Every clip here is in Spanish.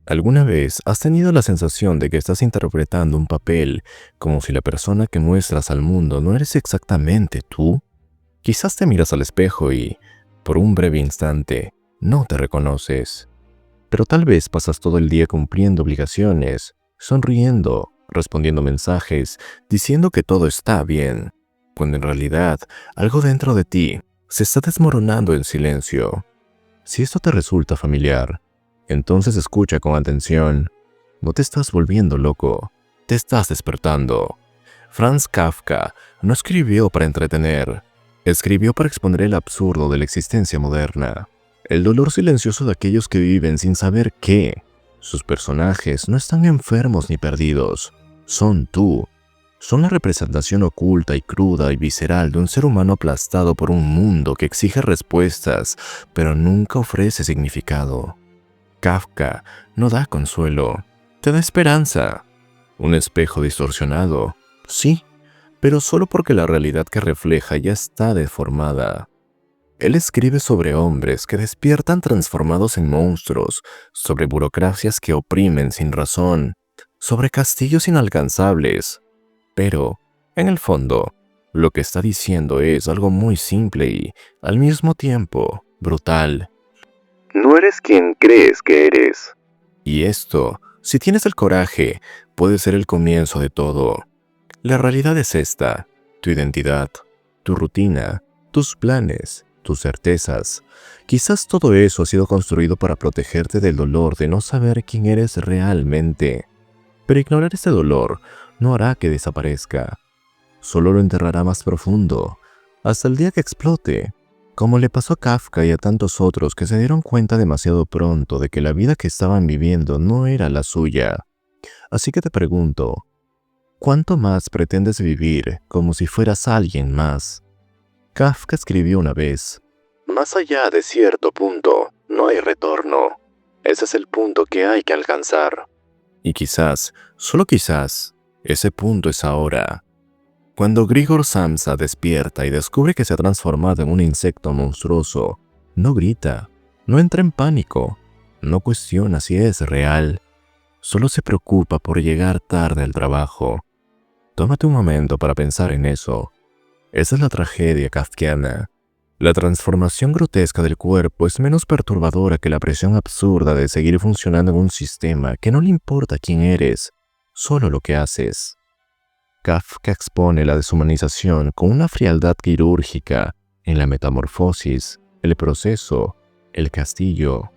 ¿Alguna vez has tenido la sensación de que estás interpretando un papel como si la persona que muestras al mundo no eres exactamente tú? Quizás te miras al espejo y, por un breve instante, no te reconoces. Pero tal vez pasas todo el día cumpliendo obligaciones, sonriendo, respondiendo mensajes, diciendo que todo está bien, cuando en realidad algo dentro de ti se está desmoronando en silencio. Si esto te resulta familiar, entonces escucha con atención. No te estás volviendo loco, te estás despertando. Franz Kafka no escribió para entretener, escribió para exponer el absurdo de la existencia moderna. El dolor silencioso de aquellos que viven sin saber que sus personajes no están enfermos ni perdidos, son tú. Son la representación oculta y cruda y visceral de un ser humano aplastado por un mundo que exige respuestas, pero nunca ofrece significado. Kafka no da consuelo, te da esperanza. Un espejo distorsionado, sí, pero solo porque la realidad que refleja ya está deformada. Él escribe sobre hombres que despiertan transformados en monstruos, sobre burocracias que oprimen sin razón, sobre castillos inalcanzables. Pero, en el fondo, lo que está diciendo es algo muy simple y, al mismo tiempo, brutal. No eres quien crees que eres. Y esto, si tienes el coraje, puede ser el comienzo de todo. La realidad es esta: tu identidad, tu rutina, tus planes, tus certezas. Quizás todo eso ha sido construido para protegerte del dolor de no saber quién eres realmente. Pero ignorar ese dolor no hará que desaparezca. Solo lo enterrará más profundo, hasta el día que explote, como le pasó a Kafka y a tantos otros que se dieron cuenta demasiado pronto de que la vida que estaban viviendo no era la suya. Así que te pregunto, ¿cuánto más pretendes vivir como si fueras alguien más? Kafka escribió una vez: más allá de cierto punto, no hay retorno. Ese es el punto que hay que alcanzar. Y quizás, solo quizás, ese punto es ahora. Cuando Grigor Samsa despierta y descubre que se ha transformado en un insecto monstruoso, no grita, no entra en pánico, no cuestiona si es real, solo se preocupa por llegar tarde al trabajo. Tómate un momento para pensar en eso. Esa es la tragedia kafkiana. La transformación grotesca del cuerpo es menos perturbadora que la presión absurda de seguir funcionando en un sistema que no le importa quién eres, solo lo que haces. Kafka expone la deshumanización con una frialdad quirúrgica en la metamorfosis, el proceso, el castillo.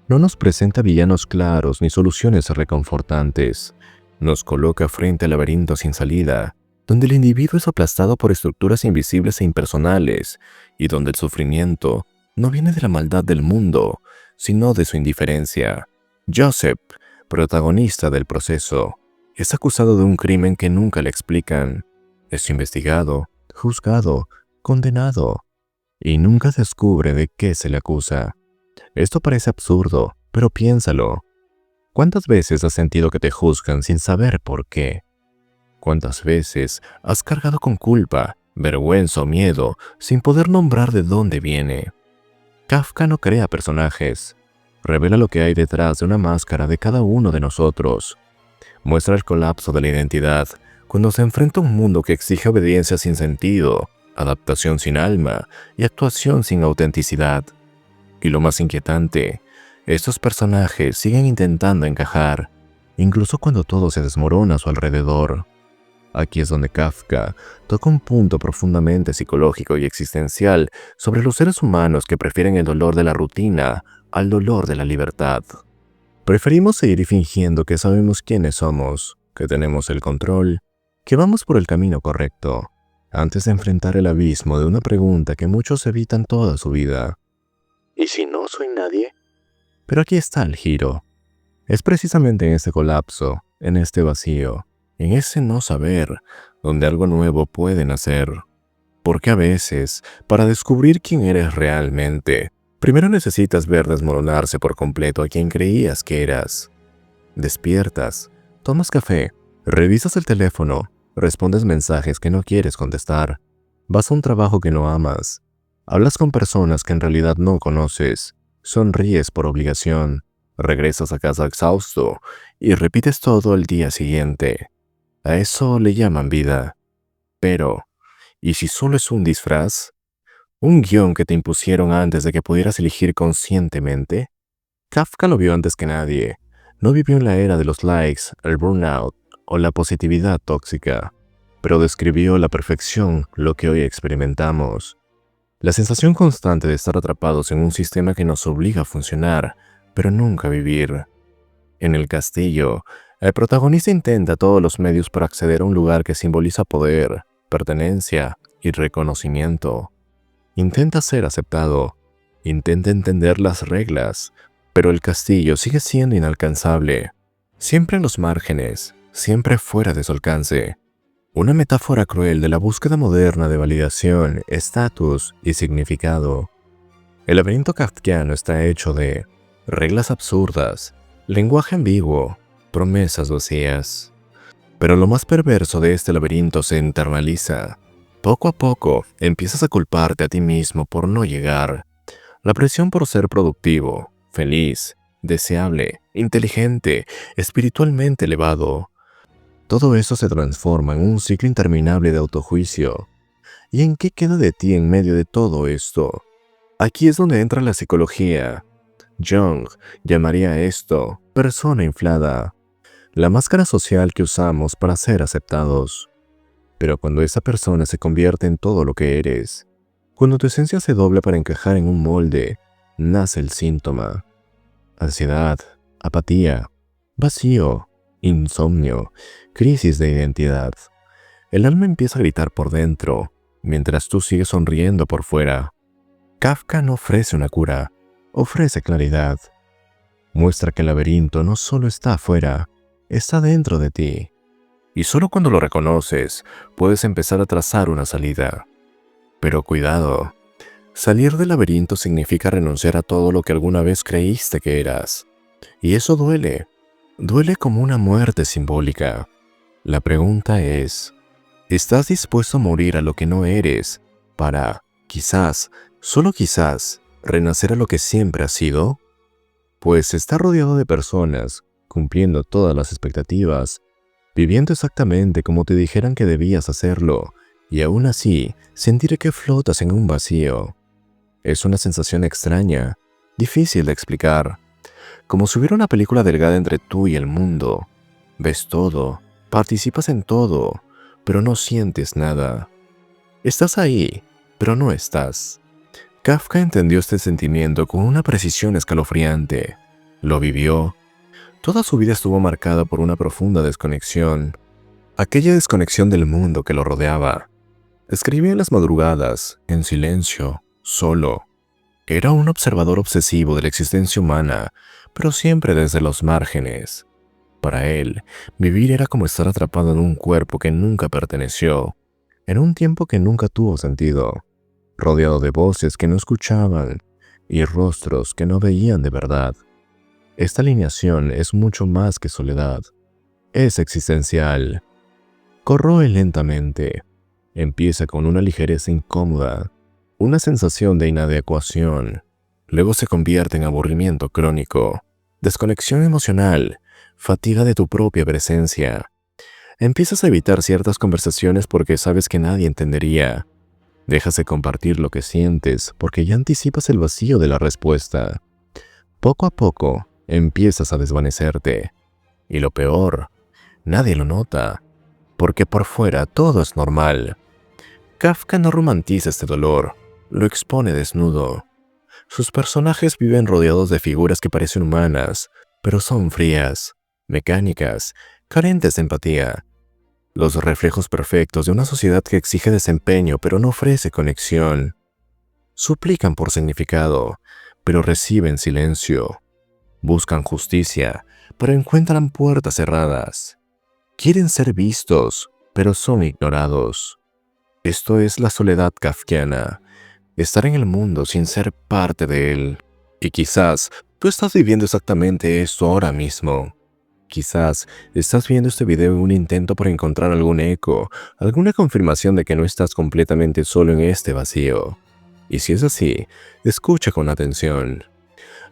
No nos presenta villanos claros ni soluciones reconfortantes. Nos coloca frente al laberinto sin salida, donde el individuo es aplastado por estructuras invisibles e impersonales, y donde el sufrimiento no viene de la maldad del mundo, sino de su indiferencia. Joseph, protagonista del proceso, es acusado de un crimen que nunca le explican. Es investigado, juzgado, condenado, y nunca descubre de qué se le acusa. Esto parece absurdo, pero piénsalo. ¿Cuántas veces has sentido que te juzgan sin saber por qué? ¿Cuántas veces has cargado con culpa, vergüenza o miedo sin poder nombrar de dónde viene? Kafka no crea personajes. Revela lo que hay detrás de una máscara de cada uno de nosotros. Muestra el colapso de la identidad cuando se enfrenta a un mundo que exige obediencia sin sentido, adaptación sin alma y actuación sin autenticidad. Y lo más inquietante, estos personajes siguen intentando encajar, incluso cuando todo se desmorona a su alrededor. Aquí es donde Kafka toca un punto profundamente psicológico y existencial sobre los seres humanos que prefieren el dolor de la rutina al dolor de la libertad. Preferimos seguir fingiendo que sabemos quiénes somos, que tenemos el control, que vamos por el camino correcto, antes de enfrentar el abismo de una pregunta que muchos evitan toda su vida. ¿Y si no soy nadie? Pero aquí está el giro. Es precisamente en este colapso, en este vacío, en ese no saber, donde algo nuevo puede nacer. Porque a veces, para descubrir quién eres realmente, primero necesitas ver desmoronarse por completo a quien creías que eras. Despiertas, tomas café, revisas el teléfono, respondes mensajes que no quieres contestar, vas a un trabajo que no amas, hablas con personas que en realidad no conoces, sonríes por obligación, Regresas a casa exhausto y repites todo el día siguiente. A eso le llaman vida. Pero, ¿y si solo es un disfraz? ¿Un guión que te impusieron antes de que pudieras elegir conscientemente? Kafka lo vio antes que nadie. No vivió en la era de los likes, el burnout o la positividad tóxica, pero describió a la perfección lo que hoy experimentamos. La sensación constante de estar atrapados en un sistema que nos obliga a funcionar, pero nunca a vivir. En El Castillo, el protagonista intenta todos los medios para acceder a un lugar que simboliza poder, pertenencia y reconocimiento. Intenta ser aceptado, intenta entender las reglas, pero el castillo sigue siendo inalcanzable, siempre en los márgenes, siempre fuera de su alcance. Una metáfora cruel de la búsqueda moderna de validación, estatus y significado. El laberinto kafkiano está hecho de reglas absurdas, lenguaje ambiguo, promesas vacías. Pero lo más perverso de este laberinto se internaliza. Poco a poco empiezas a culparte a ti mismo por no llegar. La presión por ser productivo, feliz, deseable, inteligente, espiritualmente elevado. Todo eso se transforma en un ciclo interminable de autojuicio. ¿Y en qué queda de ti en medio de todo esto? Aquí es donde entra la psicología. Jung llamaría a esto persona inflada, la máscara social que usamos para ser aceptados. Pero cuando esa persona se convierte en todo lo que eres, cuando tu esencia se dobla para encajar en un molde, nace el síntoma. Ansiedad, apatía, vacío, insomnio, crisis de identidad. El alma empieza a gritar por dentro, mientras tú sigues sonriendo por fuera. Kafka no ofrece una cura, ofrece claridad. Muestra que el laberinto no solo está afuera, está dentro de ti. Y solo cuando lo reconoces, puedes empezar a trazar una salida. Pero cuidado, salir del laberinto significa renunciar a todo lo que alguna vez creíste que eras. Y eso duele. Duele como una muerte simbólica. La pregunta es, ¿estás dispuesto a morir a lo que no eres para, quizás, solo quizás, renacer a lo que siempre has sido? Pues estar rodeado de personas, cumpliendo todas las expectativas, viviendo exactamente como te dijeran que debías hacerlo, y aún así sentir que flotas en un vacío. Es una sensación extraña, difícil de explicar, como si hubiera una película delgada entre tú y el mundo. Ves todo, participas en todo, pero no sientes nada. Estás ahí, pero no estás. Kafka entendió este sentimiento con una precisión escalofriante. Lo vivió. Toda su vida estuvo marcada por una profunda desconexión. Aquella desconexión del mundo que lo rodeaba. Escribía en las madrugadas, en silencio, solo. Era un observador obsesivo de la existencia humana, pero siempre desde los márgenes. Para él, vivir era como estar atrapado en un cuerpo que nunca perteneció, en un tiempo que nunca tuvo sentido, rodeado de voces que no escuchaban y rostros que no veían de verdad. Esta alineación es mucho más que soledad. Es existencial. Corroe lentamente. Empieza con una ligereza incómoda, una sensación de inadecuación. Luego se convierte en aburrimiento crónico, desconexión emocional, fatiga de tu propia presencia. Empiezas a evitar ciertas conversaciones porque sabes que nadie entendería. Dejas de compartir lo que sientes porque ya anticipas el vacío de la respuesta. Poco a poco, empiezas a desvanecerte. Y lo peor, nadie lo nota, porque por fuera todo es normal. Kafka no romantiza este dolor, lo expone desnudo. Sus personajes viven rodeados de figuras que parecen humanas, pero son frías, mecánicas, carentes de empatía. Los reflejos perfectos de una sociedad que exige desempeño pero no ofrece conexión. Suplican por significado, pero reciben silencio. Buscan justicia, pero encuentran puertas cerradas. Quieren ser vistos, pero son ignorados. Esto es la soledad kafkiana, estar en el mundo sin ser parte de él. Y quizás tú estás viviendo exactamente esto ahora mismo. Quizás estás viendo este video en un intento por encontrar algún eco, alguna confirmación de que no estás completamente solo en este vacío. Y si es así, escucha con atención.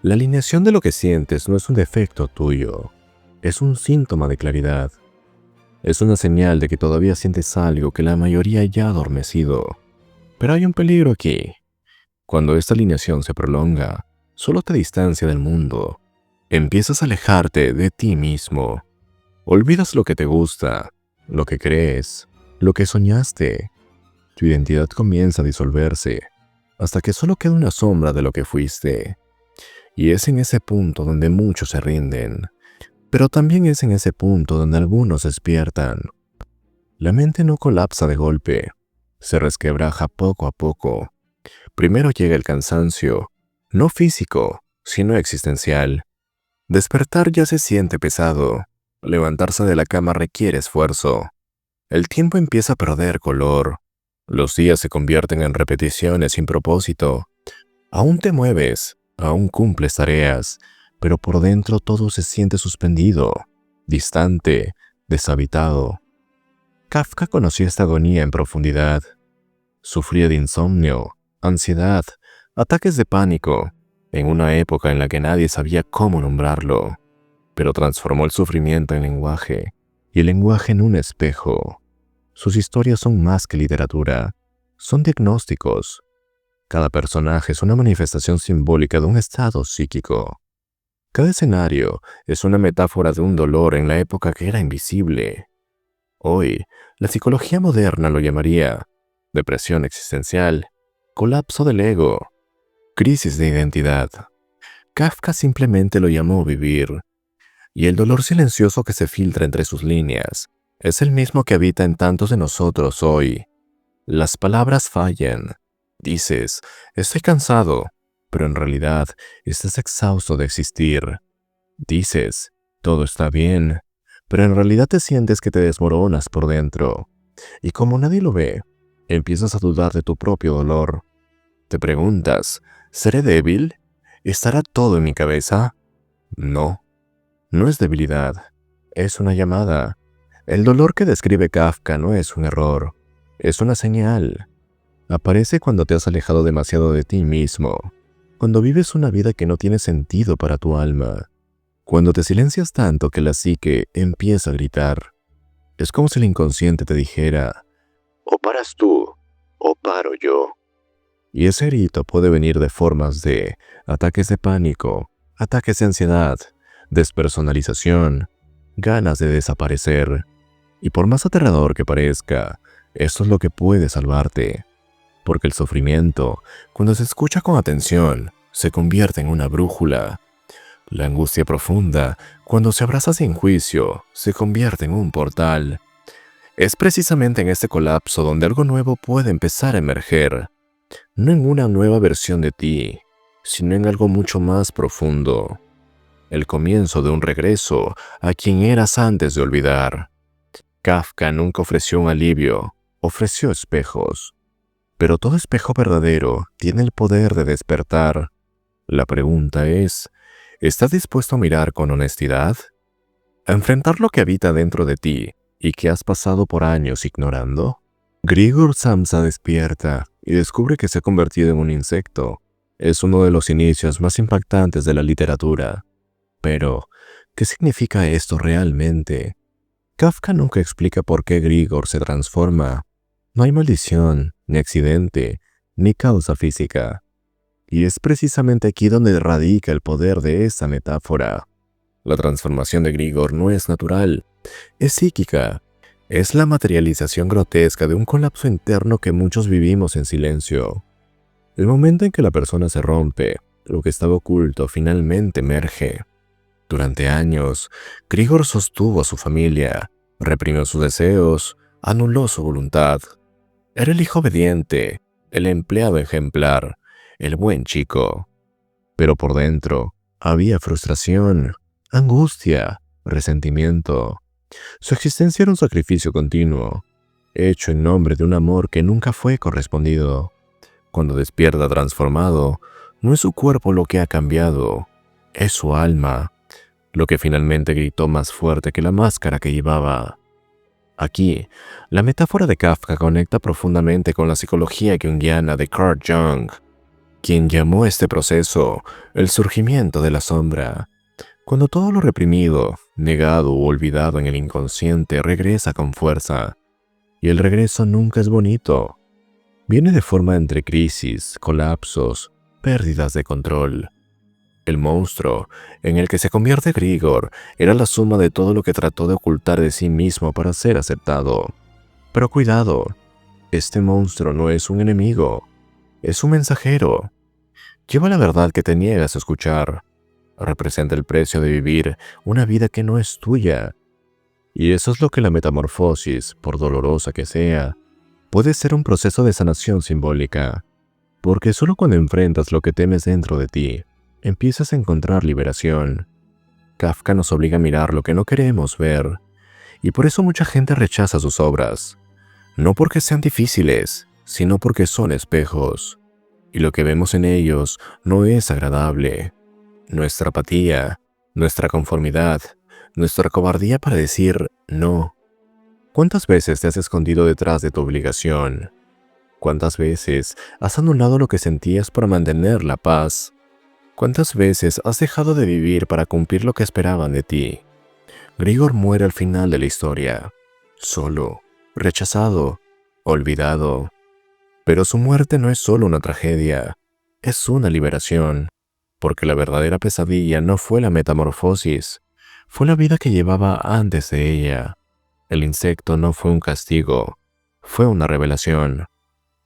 La alineación de lo que sientes no es un defecto tuyo, es un síntoma de claridad. Es una señal de que todavía sientes algo que la mayoría ya ha adormecido. Pero hay un peligro aquí. Cuando esta alineación se prolonga, solo te distancia del mundo. Empiezas a alejarte de ti mismo. Olvidas lo que te gusta, lo que crees, lo que soñaste. Tu identidad comienza a disolverse, hasta que solo queda una sombra de lo que fuiste. Y es en ese punto donde muchos se rinden. Pero también es en ese punto donde algunos despiertan. La mente no colapsa de golpe, se resquebraja poco a poco. Primero llega el cansancio, no físico, sino existencial. Despertar ya se siente pesado. Levantarse de la cama requiere esfuerzo. El tiempo empieza a perder color. Los días se convierten en repeticiones sin propósito. Aún te mueves, aún cumples tareas, pero por dentro todo se siente suspendido, distante, deshabitado. Kafka conoció esta agonía en profundidad. Sufría de insomnio, ansiedad, ataques de pánico, en una época en la que nadie sabía cómo nombrarlo, pero transformó el sufrimiento en lenguaje, y el lenguaje en un espejo. Sus historias son más que literatura, son diagnósticos. Cada personaje es una manifestación simbólica de un estado psíquico. Cada escenario es una metáfora de un dolor en la época que era invisible. Hoy, la psicología moderna lo llamaría depresión existencial, colapso del ego, crisis de identidad. Kafka simplemente lo llamó vivir. Y el dolor silencioso que se filtra entre sus líneas es el mismo que habita en tantos de nosotros hoy. Las palabras fallan. Dices, estoy cansado, pero en realidad estás exhausto de existir. Dices, todo está bien, pero en realidad te sientes que te desmoronas por dentro. Y como nadie lo ve, empiezas a dudar de tu propio dolor. Te preguntas, ¿seré débil? ¿Estará todo en mi cabeza? No, no es debilidad, es una llamada. El dolor que describe Kafka no es un error, es una señal. Aparece cuando te has alejado demasiado de ti mismo, cuando vives una vida que no tiene sentido para tu alma, cuando te silencias tanto que la psique empieza a gritar. Es como si el inconsciente te dijera, o paras tú, o paro yo. Y ese grito puede venir de formas de ataques de pánico, ataques de ansiedad, despersonalización, ganas de desaparecer. Y por más aterrador que parezca, esto es lo que puede salvarte. Porque el sufrimiento, cuando se escucha con atención, se convierte en una brújula. La angustia profunda, cuando se abraza sin juicio, se convierte en un portal. Es precisamente en este colapso donde algo nuevo puede empezar a emerger. No en una nueva versión de ti, sino en algo mucho más profundo. El comienzo de un regreso a quien eras antes de olvidar. Kafka nunca ofreció un alivio, ofreció espejos. Pero todo espejo verdadero tiene el poder de despertar. La pregunta es, ¿estás dispuesto a mirar con honestidad? ¿A enfrentar lo que habita dentro de ti y que has pasado por años ignorando? Grigor Samsa despierta y descubre que se ha convertido en un insecto. Es uno de los inicios más impactantes de la literatura. Pero, ¿qué significa esto realmente? Kafka nunca explica por qué Grigor se transforma. No hay maldición, ni accidente, ni causa física. Y es precisamente aquí donde radica el poder de esta metáfora. La transformación de Grigor no es natural, es psíquica. Es la materialización grotesca de un colapso interno que muchos vivimos en silencio. El momento en que la persona se rompe, lo que estaba oculto finalmente emerge. Durante años, Grigor sostuvo a su familia, reprimió sus deseos, anuló su voluntad. Era el hijo obediente, el empleado ejemplar, el buen chico. Pero por dentro había frustración, angustia, resentimiento. Su existencia era un sacrificio continuo, hecho en nombre de un amor que nunca fue correspondido. Cuando despierta transformado, no es su cuerpo lo que ha cambiado, es su alma, lo que finalmente gritó más fuerte que la máscara que llevaba. Aquí, la metáfora de Kafka conecta profundamente con la psicología junguiana de Carl Jung. quien llamó a este proceso el surgimiento de la sombra. Cuando todo lo reprimido, negado o olvidado en el inconsciente regresa con fuerza. Y el regreso nunca es bonito. Viene de forma entre crisis, colapsos, pérdidas de control. El monstruo en el que se convierte Grigor era la suma de todo lo que trató de ocultar de sí mismo para ser aceptado. Pero cuidado, este monstruo no es un enemigo, es un mensajero. Lleva la verdad que te niegas a escuchar. Representa el precio de vivir una vida que no es tuya. Y eso es lo que la metamorfosis, por dolorosa que sea, puede ser un proceso de sanación simbólica. Porque solo cuando enfrentas lo que temes dentro de ti, empiezas a encontrar liberación. Kafka nos obliga a mirar lo que no queremos ver. Y por eso mucha gente rechaza sus obras. No porque sean difíciles, sino porque son espejos. Y lo que vemos en ellos no es agradable. Nuestra apatía, nuestra conformidad, nuestra cobardía para decir no. ¿Cuántas veces te has escondido detrás de tu obligación? ¿Cuántas veces has anulado lo que sentías para mantener la paz? ¿Cuántas veces has dejado de vivir para cumplir lo que esperaban de ti? Grigor muere al final de la historia, solo, rechazado, olvidado. Pero su muerte no es solo una tragedia, es una liberación. Porque la verdadera pesadilla no fue la metamorfosis, fue la vida que llevaba antes de ella. El insecto no fue un castigo, fue una revelación.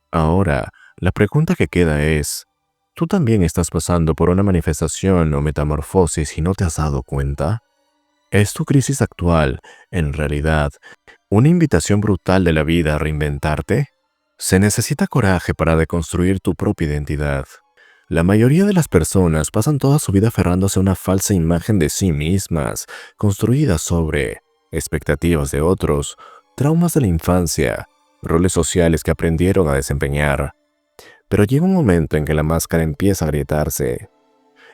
Ahora, la pregunta que queda es, ¿tú también estás pasando por una manifestación o metamorfosis y no te has dado cuenta? ¿Es tu crisis actual, en realidad, una invitación brutal de la vida a reinventarte? Se necesita coraje para deconstruir tu propia identidad. La mayoría de las personas pasan toda su vida aferrándose a una falsa imagen de sí mismas, construida sobre expectativas de otros, traumas de la infancia, roles sociales que aprendieron a desempeñar. Pero llega un momento en que la máscara empieza a agrietarse.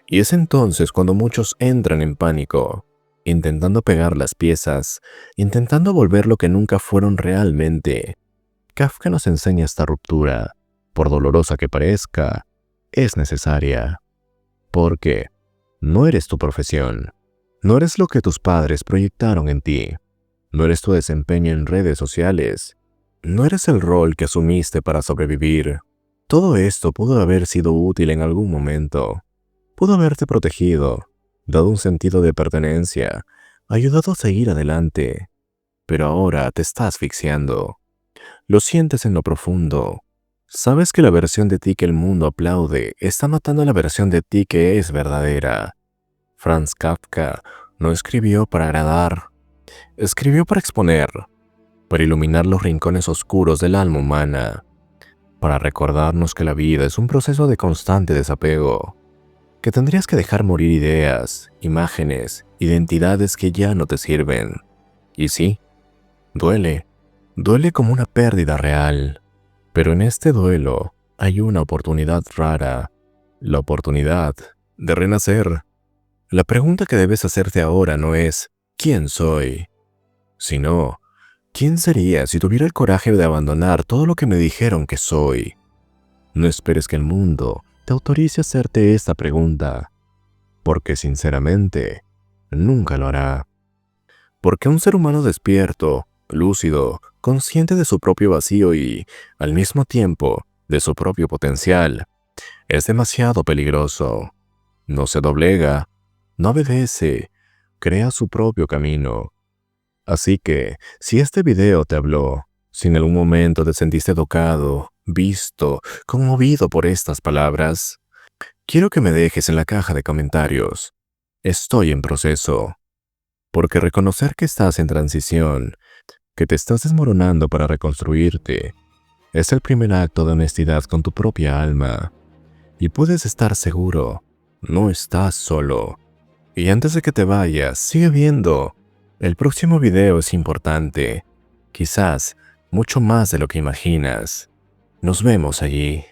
Y es entonces cuando muchos entran en pánico, intentando pegar las piezas, intentando volver lo que nunca fueron realmente. Kafka nos enseña esta ruptura, por dolorosa que parezca, es necesaria. Porque no eres tu profesión, no eres lo que tus padres proyectaron en ti, no eres tu desempeño en redes sociales, no eres el rol que asumiste para sobrevivir. Todo esto pudo haber sido útil en algún momento, pudo haberte protegido, dado un sentido de pertenencia, ayudado a seguir adelante, pero ahora te está asfixiando. Lo sientes en lo profundo. Sabes que la versión de ti que el mundo aplaude está matando a la versión de ti que es verdadera. Franz Kafka no escribió para agradar, escribió para exponer, para iluminar los rincones oscuros del alma humana, para recordarnos que la vida es un proceso de constante desapego, que tendrías que dejar morir ideas, imágenes, identidades que ya no te sirven. Y sí, duele como una pérdida real. Pero en este duelo hay una oportunidad rara, la oportunidad de renacer. La pregunta que debes hacerte ahora no es ¿quién soy?, sino ¿quién sería si tuviera el coraje de abandonar todo lo que me dijeron que soy? No esperes que el mundo te autorice a hacerte esta pregunta, porque sinceramente nunca lo hará. Porque un ser humano despierto, lúcido, consciente de su propio vacío y, al mismo tiempo, de su propio potencial, es demasiado peligroso. No se doblega, no obedece, crea su propio camino. Así que, si este video te habló, si en algún momento te sentiste tocado, visto, conmovido por estas palabras, quiero que me dejes en la caja de comentarios. Estoy en proceso. Porque reconocer que estás en transición, que te estás desmoronando para reconstruirte, es el primer acto de honestidad con tu propia alma. Y puedes estar seguro, no estás solo. Y antes de que te vayas, sigue viendo. El próximo video es importante, quizás mucho más de lo que imaginas. Nos vemos allí.